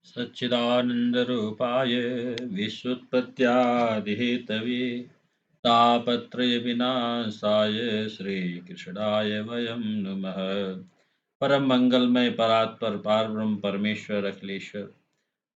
सच्चिदानन्दरूपाय विश्वोत्पत्त्यादिहेतवे तापत्रयविनाशाय श्रीकृष्णाय वयं नमः। परम मंगलमय परात्पर पारब्रह्म परमेश्वर अखिलेश्वर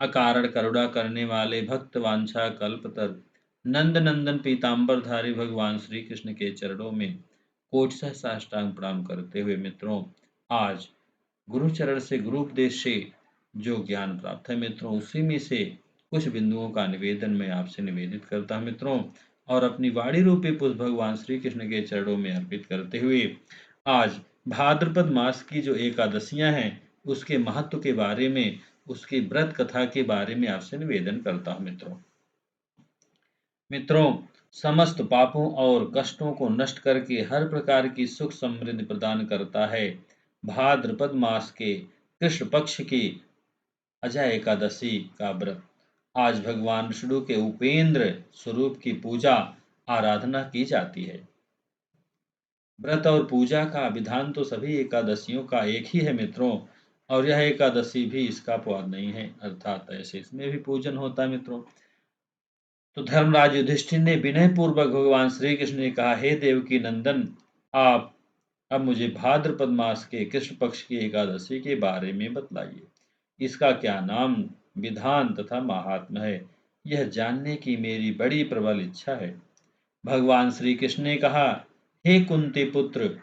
अकारण करुणा करने वाले भक्त वांछा कल्पतर नंद नंदन पीताम्बरधारी भगवान श्री कृष्ण के चरणों में कोटि साष्टांग प्रणाम करते हुए मित्रों, आज गुरुचरण से गुरुपदेश से जो ज्ञान प्राप्त है मित्रों, उसी में से कुछ बिंदुओं का निवेदन मैं आपसे निवेदित करता हूं मित्रों, और अपनी वाणी रूपी पुष्प भगवान श्री कृष्ण के चरणों में अर्पित करते हुए आज भाद्रपद मास की जो एकादशियां हैं उसके महत्व के बारे में, उसकी व्रत कथा के बारे में आपसे निवेदन करता हूं मित्रों। मित्रों, समस्त पापों और कष्टों को नष्ट करके हर प्रकार की सुख समृद्धि प्रदान करता है भाद्रपद मास के कृष्ण पक्ष की अजय एकादशी का व्रत। आज भगवान विष्णु के उपेंद्र स्वरूप की पूजा आराधना की जाती है। व्रत और पूजा का विधान तो सभी एकादशियों का एक ही है मित्रों, और यह एकादशी भी इसका अपवाद नहीं है, अर्थात ऐसे इसमें भी पूजन होता है मित्रों। तो धर्मराज युधिष्ठिर ने विनय पूर्वक भगवान श्री कृष्ण ने कहा, हे देवकी नंदन, आप अब मुझे भाद्रपद मास के कृष्ण पक्ष की एकादशी के बारे में बतलाइए। इसका क्या नाम, विधान तथा महात्म्य है, यह जानने की मेरी बड़ी प्रबल इच्छा है। भगवान श्री कृष्ण ने कहा, हे कुंती पुत्र,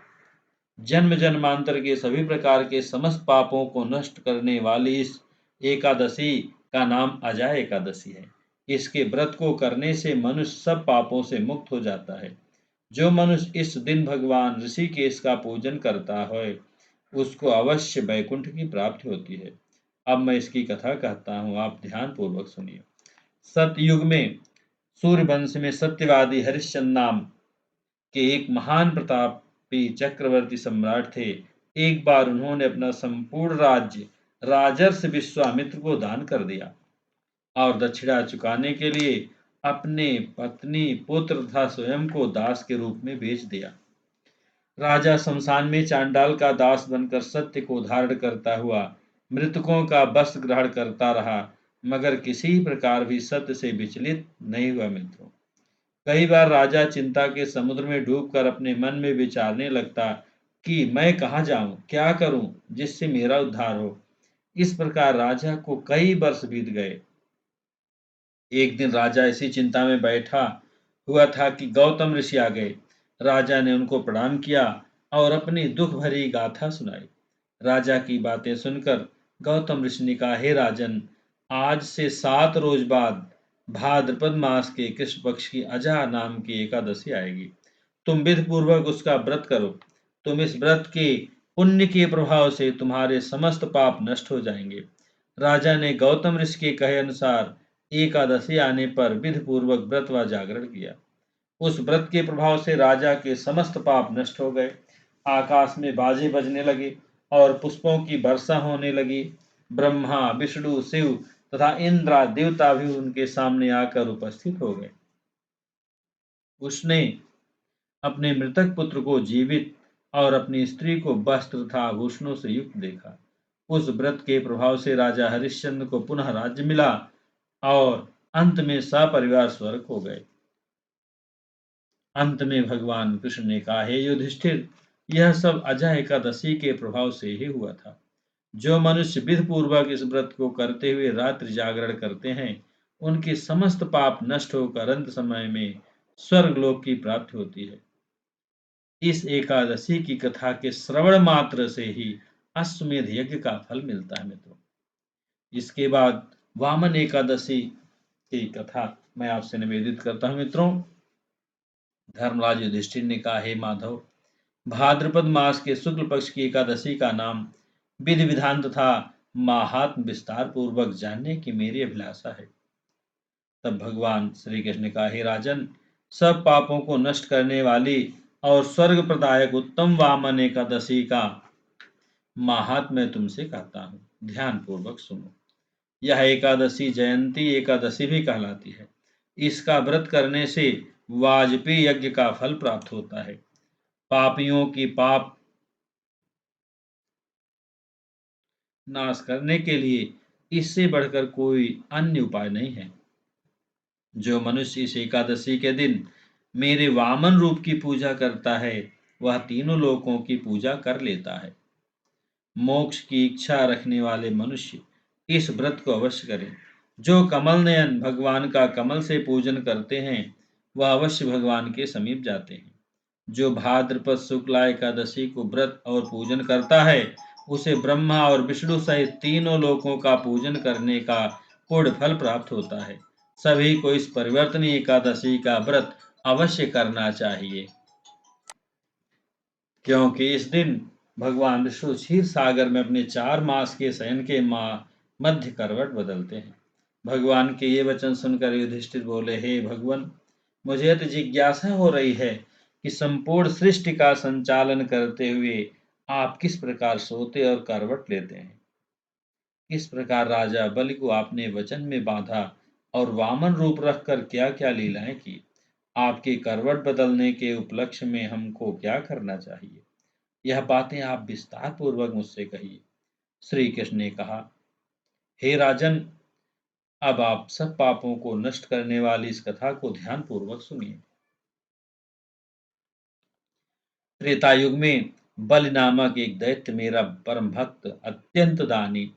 जन्म जन्मांतर के सभी प्रकार के समस्त पापों को नष्ट करने वाली इस एकादशी का नाम अजय एकादशी है। इसके व्रत को करने से मनुष्य सब पापों से मुक्त हो जाता है। जो मनुष्य इस दिन भगवान ऋषिकेश का पूजन करता है उसको अवश्य वैकुंठ की प्राप्ति होती है। अब मैं इसकी कथा कहता हूँ, आप ध्यान पूर्वक सुनिए। सतयुग में सूर्यवंश में सत्यवादी हरिश्चंद्र नाम के एक महान प्रतापी चक्रवर्ती सम्राट थे। एक बार उन्होंने अपना संपूर्ण राज्य राजर्षि विश्वामित्र को दान कर दिया और दक्षिणा चुकाने के लिए अपने पत्नी, पुत्र तथा स्वयं को दास के रूप में बेच दिया। राजा शमशान में चांडाल का दास बनकर सत्य को धारण करता हुआ मृतकों का वस्त्र ग्रहण करता रहा, मगर किसी प्रकार भी सत्य से विचलित नहीं हुआ मित्रों। कई बार राजा चिंता के समुद्र में डूबकर अपने मन में विचारने लगता कि मैं कहाँ जाऊं, क्या करूं जिससे मेरा उद्धार हो। इस प्रकार राजा को कई वर्ष बीत गए। एक दिन राजा इसी चिंता में बैठा हुआ था कि गौतम ऋषि आ गए। राजा ने उनको प्रणाम किया और अपनी दुख भरी गाथा सुनाई। राजा की बातें सुनकर गौतम ऋषि ने कहा, हे राजन, आज से 7 रोज बाद भाद्रपद मास के कृष्ण पक्ष की अजा नाम की एकादशी आएगी। तुम विधि पूर्वक उसका व्रत करो। तुम इस व्रत के पुण्य के प्रभाव से तुम्हारे समस्त पाप नष्ट हो जाएंगे। राजा ने गौतम ऋषि के कहे अनुसार एकादशी आने पर विधि पूर्वक व्रत व जागरण किया। उस व्रत के प्रभाव से राजा के समस्त पाप नष्ट हो गए। आकाश में बाजे बजने लगे और पुष्पों की वर्षा होने लगी। ब्रह्मा, विष्णु, शिव तथा इंद्र देवता भी उनके सामने आकर उपस्थित हो गए। उसने अपने मृतक पुत्र को जीवित और अपनी स्त्री को वस्त्र तथा आभूषणों से युक्त देखा। उस व्रत के प्रभाव से राजा हरिश्चंद्र को पुनः राज्य मिला और अंत में सपरिवार स्वर्ग हो गए। अंत में भगवान कृष्ण ने कहा, हे युधिष्ठिर, यह सब अजय एकादशी के प्रभाव से ही हुआ था। जो मनुष्य विधि पूर्वक इस व्रत को करते हुए रात्रि जागरण करते हैं, उनके समस्त पाप नष्ट होकर अंत समय में स्वर्ग लोक की प्राप्ति होती है। इस एकादशी की कथा के श्रवण मात्र से ही अश्वमेध यज्ञ का फल मिलता है मित्रों। इसके बाद वामन एकादशी की कथा मैं आपसे निवेदित करता हूं मित्रों। धर्मराज युधिष्ठिर ने कहा, हे माधव, भाद्रपद मास के शुक्ल पक्ष की एकादशी का नाम, विधि विधान तथा महात्म विस्तार पूर्वक जानने की मेरी अभिलाषा है। तब भगवान श्री कृष्ण ने कहा, हे राजन, सब पापों को नष्ट करने वाली और स्वर्ग प्रदायक उत्तम वामन एकादशी का महात्म्य मैं तुमसे कहता हूँ, ध्यान पूर्वक सुनो। यह एकादशी जयंती एकादशी भी कहलाती है। इसका व्रत करने से वाजपेयी यज्ञ का फल प्राप्त होता है। पापियों की पाप नाश करने के लिए इससे बढ़कर कोई अन्य उपाय नहीं है। जो मनुष्य इस एकादशी के दिन मेरे वामन रूप की पूजा करता है, वह तीनों लोकों की पूजा कर लेता है। मोक्ष की इच्छा रखने वाले मनुष्य इस व्रत को अवश्य करें। जो कमल नयन भगवान का कमल से पूजन करते हैं, वह अवश्य भगवान के समीप जाते हैं। जो भाद्रपद शुक्ला एकादशी को व्रत और पूजन करता है, उसे ब्रह्मा और विष्णु सहित तीनों लोकों का पूजन करने का पूर्ण फल प्राप्त होता है। सभी को इस परिवर्तनीय एकादशी का व्रत अवश्य करना चाहिए, क्योंकि इस दिन भगवान विष्णु क्षीर सागर में अपने 4 मास के शयन के मध्य करवट बदलते हैं। भगवान के ये वचन सुनकर युधिष्ठिर बोले, हे भगवान, मुझे तो जिज्ञासा हो रही है कि संपूर्ण सृष्टि का संचालन करते हुए आप किस प्रकार सोते और करवट लेते हैं। किस प्रकार राजा बलि को आपने वचन में बांधा और वामन रूप रखकर क्या क्या लीलाएं की। आपके करवट बदलने के उपलक्ष्य में हमको क्या करना चाहिए, यह बातें आप विस्तार पूर्वक मुझसे कहिए। श्री कृष्ण ने कहा, हे राजन, अब आप सब पापों को नष्ट करने वाली इस कथा को ध्यान पूर्वक सुनिए। त्रेता युग में बलि नामक एक दैत्य मेरा परम भक्त, अत्यंत दानी,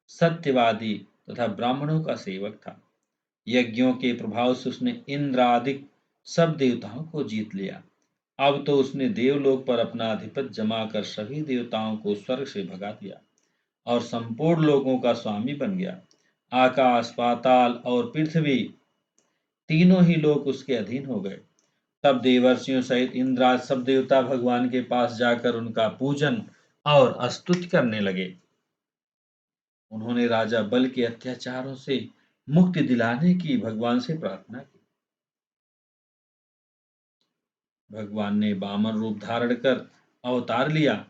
सत्यवादी तथा ब्राह्मणों का सेवक था। यज्ञों के प्रभाव से उसने इंद्र आदि सब देवताओं को जीत लिया। अब तो उसने देवलोक पर अपना आधिपत्य जमाकर सभी देवताओं को स्वर्ग से भगा दिया और संपूर्ण लोगों का स्वामी बन गया। आकाश, पाताल और पृथ्वी तीनों ही लोग उसके अधीन हो गए। तब देवर्षियों सहित इंद्राज सब देवता भगवान के पास जाकर उनका पूजन और स्तुति करने लगे। उन्होंने राजा बल के अत्याचारों से मुक्ति दिलाने की भगवान से प्रार्थना की। भगवान ने वामन रूप धारण कर अवतार लिया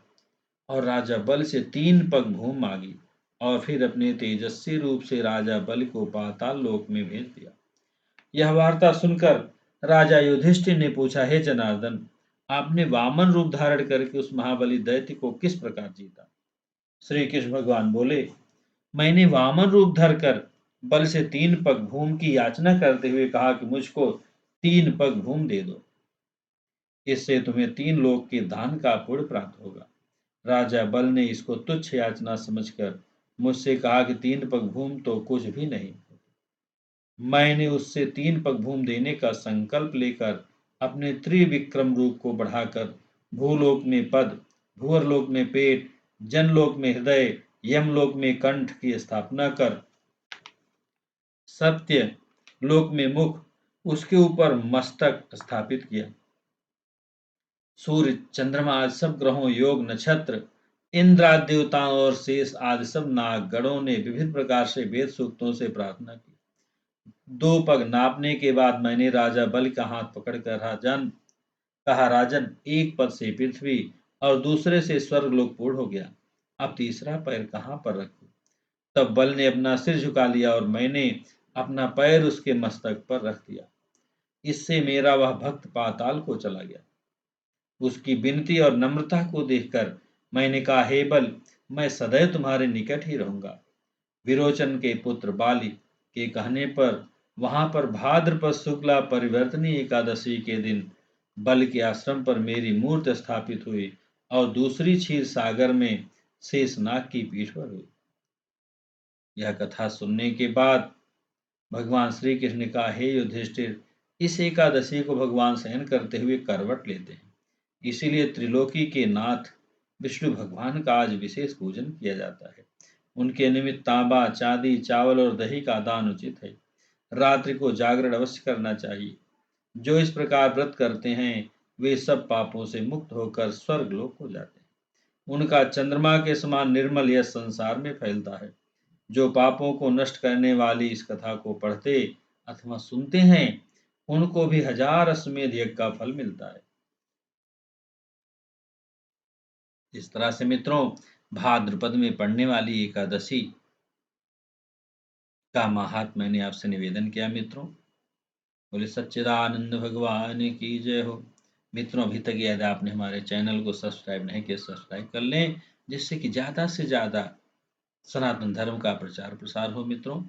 और राजा बल से 3 पग भूमि मांगी और फिर अपने तेजस्वी रूप से राजा बल को पाताल लोक में भेज दिया। यह वार्ता सुनकर राजा युधिष्ठिर ने पूछा, हे जनार्दन, आपने वामन रूप धारण करके उस महाबली दैत्य को किस प्रकार जीता। श्री कृष्ण भगवान बोले, मैंने वामन रूप धरकर बल से 3 पग भूमि की याचना करते हुए कहा कि मुझको 3 पग भूमि दे दो, इससे तुम्हें 3 लोक के दान का पुण्य प्राप्त होगा। राजा बल ने इसको तुच्छ याचना समझकर मुझसे कहा कि 3 पग भूमि तो कुछ भी नहीं। मैंने उससे 3 पग भूमि देने का संकल्प लेकर अपने त्रिविक्रम रूप को बढ़ाकर भूलोक में पद, भूअरलोक में पेट, जनलोक में हृदय, यमलोक में कंठ की स्थापना कर सत्य लोक में मुख, उसके ऊपर मस्तक स्थापित किया। सूर्य, चंद्रमा आदि सब ग्रहों, योग, नक्षत्र, इंद्र आदि देवताओं और शेष आदि सब नाग गणों ने विभिन्न प्रकार से वेद सूक्तों से प्रार्थना की। 2 पग नापने के बाद मैंने राजा बलि का हाथ पकड़कर राजन, एक पद से पृथ्वी और दूसरे से स्वर्गलोक पूर्ण हो गया। अब तीसरा पैर कहाँ पर रखूं। तब बल ने अपना सिर झुका लिया और मैंने अपना पैर उसके मस्तक पर रख दिया। इससे मेरा वह भक्त पाताल को चला गया। उसकी विनती और नम्रता को देखकर मैंने कहा, हे बल, मैं सदैव तुम्हारे निकट ही रहूंगा। विरोचन के पुत्र बाली के कहने पर वहां पर भाद्रपद शुक्ला परिवर्तनी एकादशी के दिन बल के आश्रम पर मेरी मूर्ति स्थापित हुई और दूसरी क्षीर सागर में शेषनाग की पीठ पर हुई। यह कथा सुनने के बाद भगवान श्री कृष्ण ने कहा, हे युधिष्ठिर, इस एकादशी को भगवान शयन करते हुए करवट लेते हैं, इसीलिए त्रिलोकी के नाथ विष्णु भगवान का आज विशेष पूजन किया जाता है। उनके निमित्त तांबा, चांदी, चावल और दही का दान उचित है। रात्रि को जागरण अवश्य करना चाहिए। जो इस प्रकार व्रत करते हैं, वे सब पापों से मुक्त होकर स्वर्ग लोक हो जाते हैं। उनका चंद्रमा के समान निर्मल यश संसार में फैलता है। जो पापों को नष्ट करने वाली इस कथा को पढ़ते अथवा सुनते हैं, उनको भी 1000 अश्वमेध यज्ञ का फल मिलता है। इस तरह से मित्रों, भाद्रपद में पड़ने वाली एकादशी का महात्म मैंने आपसे निवेदन किया। मित्रों, बोले सच्चिदानंद भगवान की जय हो। मित्रों, अभी तक यदि आपने हमारे चैनल को सब्सक्राइब नहीं किया, सब्सक्राइब कर लें, जिससे कि ज़्यादा से ज़्यादा सनातन धर्म का प्रचार प्रसार हो मित्रों।